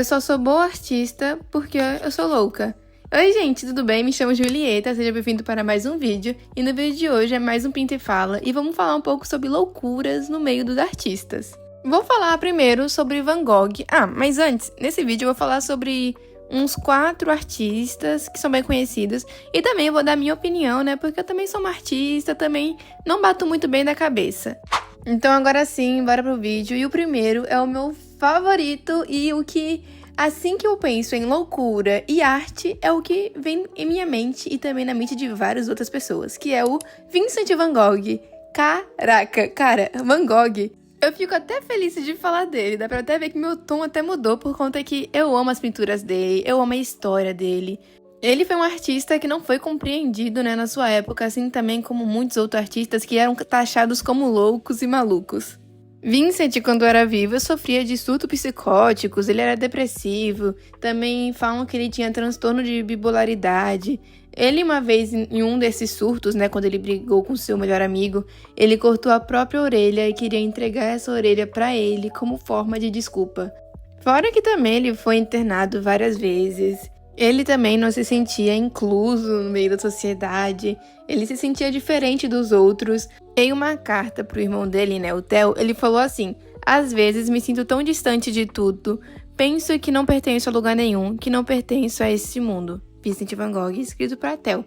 Eu só sou boa artista porque eu sou louca. Oi gente, tudo bem? Me chamo Julieta, seja bem-vindo para mais um vídeo. E no vídeo de hoje é mais um Pinta e Fala e vamos falar um pouco sobre loucuras no meio dos artistas. Vou falar primeiro sobre Van Gogh. Mas antes, nesse vídeo eu vou falar sobre uns 4 artistas que são bem conhecidos. E também eu vou dar minha opinião, né? Porque eu também sou uma artista, também não bato muito bem da cabeça. Então agora sim, bora pro vídeo. E o primeiro é o meu favorito e o que, assim que eu penso em loucura e arte, é o que vem em minha mente e também na mente de várias outras pessoas, que é o Vincent Van Gogh. Caraca, cara, Van Gogh. Eu fico até feliz de falar dele, dá pra até ver que meu tom até mudou por conta que eu amo as pinturas dele, eu amo a história dele. Ele foi um artista que não foi compreendido, né, na sua época, assim também como muitos outros artistas que eram taxados como loucos e malucos. Vincent, quando era vivo, sofria de surtos psicóticos, ele era depressivo, também falam que ele tinha transtorno de bipolaridade. Ele, uma vez, em um desses surtos, né, quando ele brigou com seu melhor amigo, ele cortou a própria orelha e queria entregar essa orelha pra ele como forma de desculpa. Fora que também ele foi internado várias vezes. Ele também não se sentia incluso no meio da sociedade, ele se sentia diferente dos outros. Em uma carta pro irmão dele, né, o Theo, ele falou assim: "Às vezes me sinto tão distante de tudo, penso que não pertenço a lugar nenhum, que não pertenço a esse mundo." Vincent Van Gogh, escrito para Theo.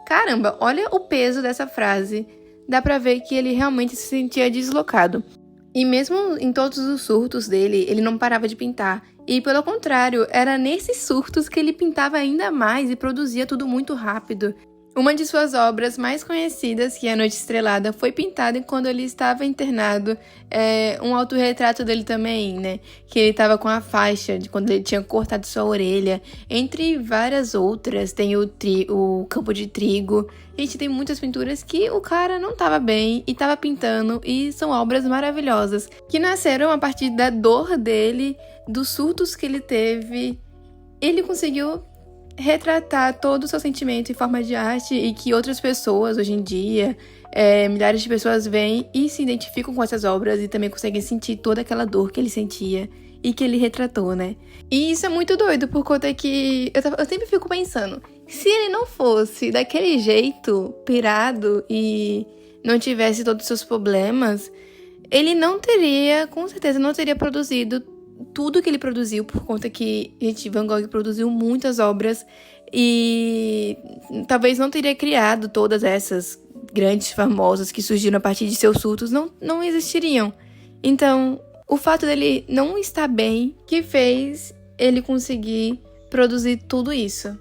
Caramba, olha o peso dessa frase. Dá pra ver que ele realmente se sentia deslocado. E mesmo em todos os surtos dele, ele não parava de pintar. E pelo contrário, era nesses surtos que ele pintava ainda mais e produzia tudo muito rápido. Uma de suas obras mais conhecidas, que é A Noite Estrelada, foi pintada quando ele estava internado. Um autorretrato dele também, né? Que ele estava com a faixa de quando ele tinha cortado sua orelha. Entre várias outras, tem o Campo de Trigo. Gente, tem muitas pinturas que o cara não estava bem e estava pintando. E são obras maravilhosas, que nasceram a partir da dor dele, dos surtos que ele teve. Ele conseguiu retratar todo o seu sentimento em forma de arte e que outras pessoas, hoje em dia, milhares de pessoas veem e se identificam com essas obras e também conseguem sentir toda aquela dor que ele sentia e que ele retratou, né? E isso é muito doido, por conta que eu sempre fico pensando, se ele não fosse daquele jeito, pirado, e não tivesse todos os seus problemas, ele não teria, com certeza, não teria produzido tudo que ele produziu, por conta que, gente, Van Gogh produziu muitas obras e talvez não teria criado todas essas grandes famosas que surgiram a partir de seus surtos, não existiriam. Então, o fato dele não estar bem que fez ele conseguir produzir tudo isso.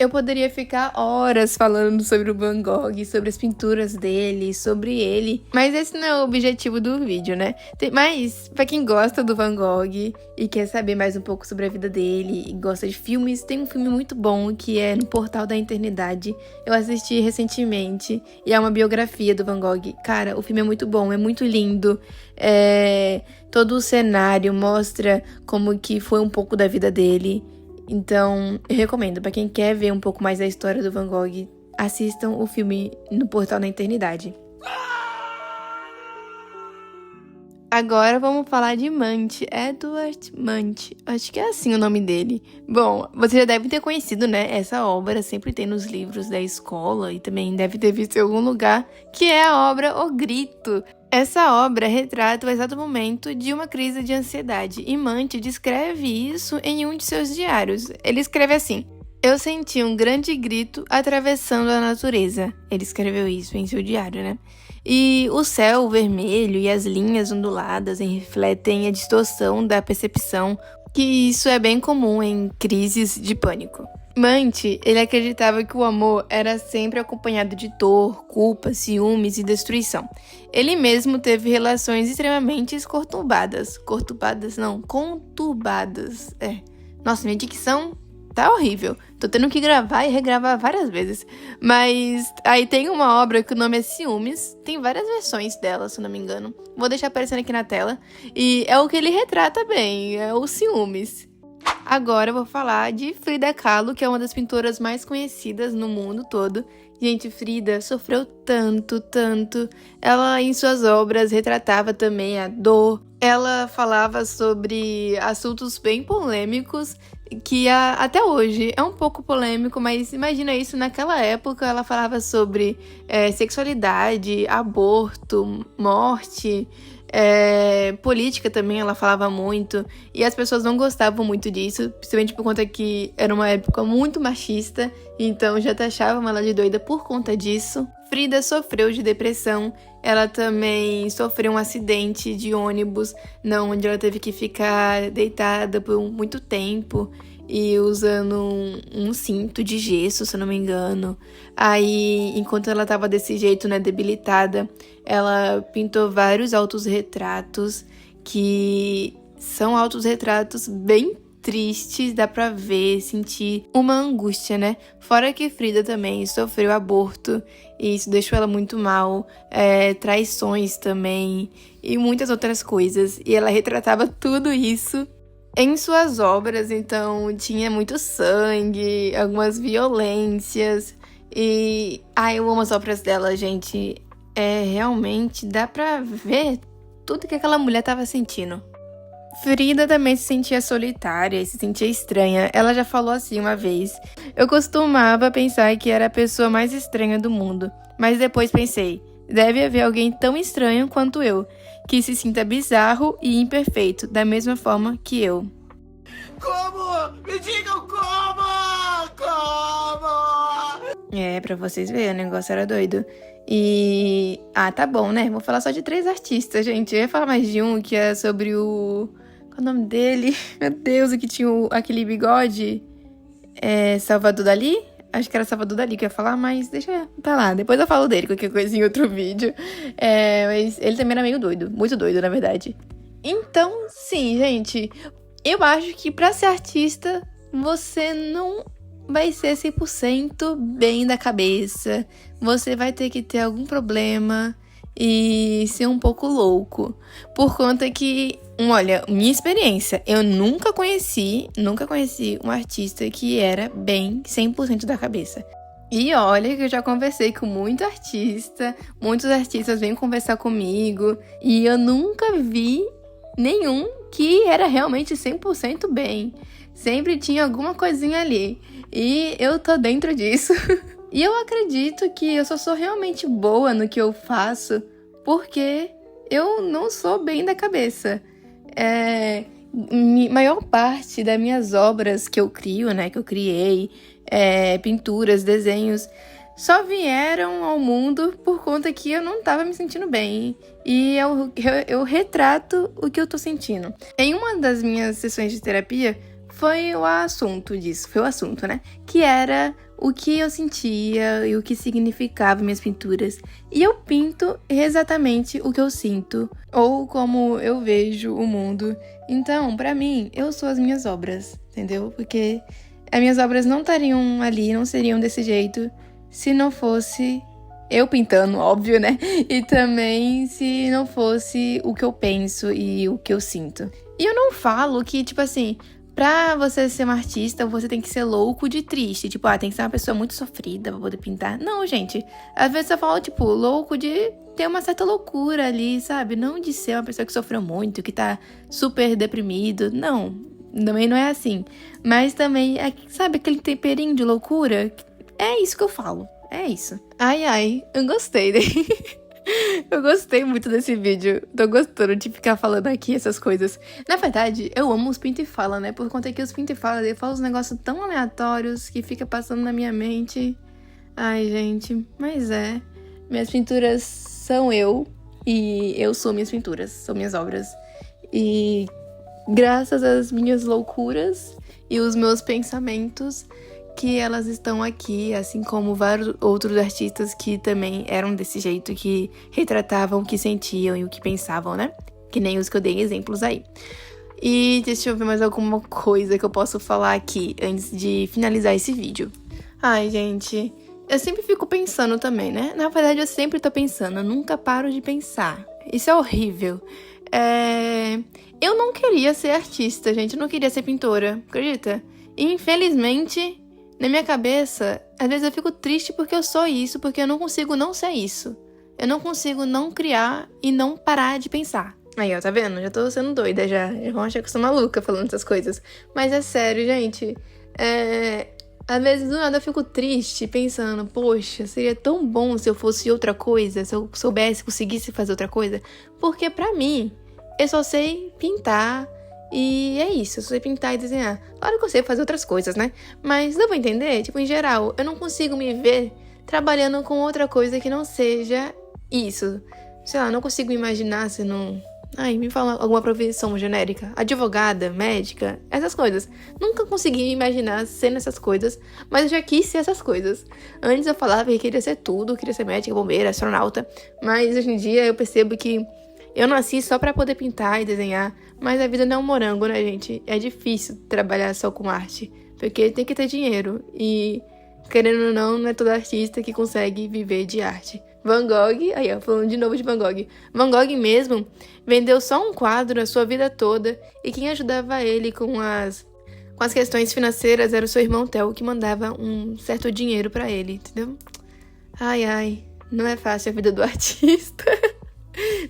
Eu poderia ficar horas falando sobre o Van Gogh, sobre as pinturas dele, sobre ele, mas esse não é o objetivo do vídeo, né? Mas, pra quem gosta do Van Gogh e quer saber mais um pouco sobre a vida dele e gosta de filmes, tem um filme muito bom que é No Portal da Eternidade. Eu assisti recentemente e é uma biografia do Van Gogh. Cara, o filme é muito bom, é muito lindo. Todo o cenário mostra como que foi um pouco da vida dele. Então, eu recomendo, pra quem quer ver um pouco mais da história do Van Gogh, assistam o filme No Portal da Eternidade. Agora vamos falar de Munch, Edward Munch, acho que é assim o nome dele. Bom, você já deve ter conhecido, né, essa obra, sempre tem nos livros da escola e também deve ter visto em algum lugar, que é a obra O Grito. Essa obra retrata o exato momento de uma crise de ansiedade e Munch descreve isso em um de seus diários. Ele escreve assim: "Eu senti um grande grito atravessando a natureza." Ele escreveu isso em seu diário, né? "E o céu vermelho e as linhas onduladas refletem a distorção da percepção, que isso é bem comum em crises de pânico." Munch, ele acreditava que o amor era sempre acompanhado de dor, culpa, ciúmes e destruição. Ele mesmo teve relações extremamente conturbadas. Nossa, minha dicção tá horrível. Tô tendo que gravar e regravar várias vezes. Mas aí tem uma obra que o nome é Ciúmes. Tem várias versões dela, se não me engano. Vou deixar aparecendo aqui na tela. E é o que ele retrata bem, é o ciúmes. Agora eu vou falar de Frida Kahlo, que é uma das pintoras mais conhecidas no mundo todo. Gente, Frida sofreu tanto. Ela, em suas obras, retratava também a dor, Ela falava sobre assuntos bem polêmicos, que até hoje é um pouco polêmico, mas imagina isso, naquela época ela falava sobre sexualidade, aborto, morte, política também ela falava muito, e as pessoas não gostavam muito disso, principalmente por conta que era uma época muito machista, então já taxavam ela de doida por conta disso. Frida sofreu de depressão, ela também sofreu um acidente de ônibus, onde ela teve que ficar deitada por muito tempo e usando um cinto de gesso, se eu não me engano. Aí, enquanto ela tava desse jeito, né, debilitada, ela pintou vários autorretratos, que são autorretratos bem tristes, dá pra ver, sentir uma angústia, né? Fora que Frida também sofreu aborto, e isso deixou ela muito mal, traições também, e muitas outras coisas. E ela retratava tudo isso em suas obras, então tinha muito sangue, algumas violências, e... eu amo as obras dela, gente. Realmente dá pra ver tudo que aquela mulher tava sentindo. Frida também se sentia solitária e se sentia estranha. Ela já falou assim uma vez: eu costumava pensar que era a pessoa mais estranha do mundo, mas depois pensei, deve haver alguém tão estranho quanto eu, que se sinta bizarro e imperfeito, da mesma forma que eu. Como? Me digam como! Como? Pra vocês verem, o negócio era doido. E... tá bom, né? Vou falar só de 3 artistas, gente. Eu ia falar mais de um, que é sobre o... Qual é o nome dele? Meu Deus, o que tinha aquele bigode. Salvador Dalí? Acho que era Salvador Dalí que eu ia falar, mas deixa tá lá. Depois eu falo dele, qualquer coisa em outro vídeo. Mas ele também era meio doido. Muito doido, na verdade. Então, sim, gente. Eu acho que pra ser artista, você não vai ser 100% bem da cabeça. Você vai ter que ter algum problema e ser um pouco louco. Por conta que, olha, minha experiência, eu nunca conheci um artista que era bem 100% da cabeça. E olha que eu já conversei com muitos artistas vêm conversar comigo, e eu nunca vi nenhum que era realmente 100% bem. Sempre tinha alguma coisinha ali. E eu tô dentro disso. E eu acredito que eu só sou realmente boa no que eu faço porque eu não sou bem da cabeça. Maior parte das minhas obras que eu crio, né, que eu criei, pinturas, desenhos, só vieram ao mundo por conta que eu não tava me sentindo bem. E eu retrato o que eu tô sentindo. Em uma das minhas sessões de terapia, foi o assunto, né? Que era o que eu sentia e o que significava minhas pinturas. E eu pinto exatamente o que eu sinto, ou como eu vejo o mundo. Então, pra mim, eu sou as minhas obras, entendeu? Porque as minhas obras não estariam ali, não seriam desse jeito, se não fosse eu pintando, óbvio, né? E também se não fosse o que eu penso e o que eu sinto. E eu não falo que, tipo assim, pra você ser um artista, você tem que ser louco de triste. Tipo, tem que ser uma pessoa muito sofrida pra poder pintar. Não, gente. Às vezes eu falo, tipo, louco de ter uma certa loucura ali, sabe? Não de ser uma pessoa que sofreu muito, que tá super deprimido. Não, também não é assim. Mas também, sabe aquele temperinho de loucura? É isso que eu falo. É isso. Ai, eu gostei. Eu gostei muito desse vídeo. Tô gostando de ficar falando aqui essas coisas. Na verdade, eu amo os Pinta e Fala, né? Por conta que os Pinta e Fala, eu falo uns negócios tão aleatórios que fica passando na minha mente. Ai, gente, mas minhas pinturas são eu. E eu sou minhas pinturas, são minhas obras. E graças às minhas loucuras e os meus pensamentos, que elas estão aqui, assim como vários outros artistas que também eram desse jeito, que retratavam o que sentiam e o que pensavam, né? Que nem os que eu dei exemplos aí. E deixa eu ver mais alguma coisa que eu posso falar aqui antes de finalizar esse vídeo. Ai, gente, eu sempre fico pensando também, né? Na verdade, eu sempre tô pensando, eu nunca paro de pensar. Isso é horrível. Eu não queria ser artista, gente, eu não queria ser pintora, acredita? E, infelizmente, na minha cabeça, às vezes eu fico triste porque eu sou isso, porque eu não consigo não ser isso. Eu não consigo não criar e não parar de pensar. Aí, ó, tá vendo? Já tô sendo doida já. Já vão achar que eu sou maluca falando essas coisas. Mas é sério, gente. Às vezes, do nada, eu fico triste, pensando, poxa, seria tão bom se eu fosse outra coisa, se eu soubesse, conseguisse fazer outra coisa. Porque pra mim, eu só sei pintar e é isso, eu só sei pintar e desenhar. Claro que eu sei fazer outras coisas, né? Mas dá pra entender? Tipo, em geral, eu não consigo me ver trabalhando com outra coisa que não seja isso. Sei lá, não consigo me imaginar se não... Ai, me fala alguma profissão genérica. Advogada, médica, essas coisas. Nunca consegui me imaginar sendo essas coisas, mas eu já quis ser essas coisas. Antes eu falava que queria ser tudo, queria ser médica, bombeira, astronauta. Mas hoje em dia eu percebo que eu nasci só pra poder pintar e desenhar. Mas a vida não é um morango, né, gente? É difícil trabalhar só com arte, porque tem que ter dinheiro. E, querendo ou não, não é todo artista que consegue viver de arte. Van Gogh, aí ó, falando de novo de Van Gogh. Van Gogh mesmo vendeu só um quadro a sua vida toda e quem ajudava ele com as questões financeiras era o seu irmão Theo, que mandava um certo dinheiro pra ele, entendeu? Ai, não é fácil a vida do artista.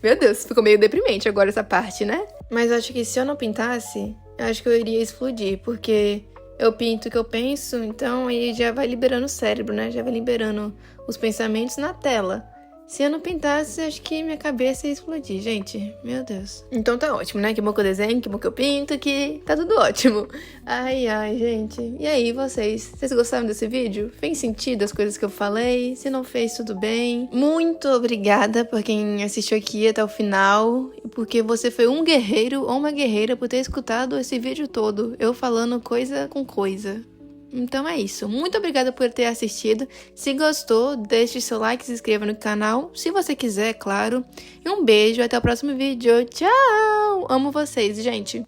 Meu Deus, ficou meio deprimente agora essa parte, né? Mas acho que se eu não pintasse, acho que eu iria explodir, porque eu pinto o que eu penso, então aí já vai liberando o cérebro, né? Já vai liberando os pensamentos na tela. Se eu não pintasse, acho que minha cabeça ia explodir, gente. Meu Deus. Então tá ótimo, né? Que bom que eu desenho, que bom que eu pinto, que tá tudo ótimo. Ai, gente. E aí, vocês? Vocês gostaram desse vídeo? Fez sentido as coisas que eu falei? Se não fez, tudo bem. Muito obrigada por quem assistiu aqui até o final. E porque você foi um guerreiro ou uma guerreira por ter escutado esse vídeo todo. Eu falando coisa com coisa. Então é isso. Muito obrigada por ter assistido. Se gostou, deixe seu like e se inscreva no canal, se você quiser, claro. E um beijo, até o próximo vídeo. Tchau! Amo vocês, gente.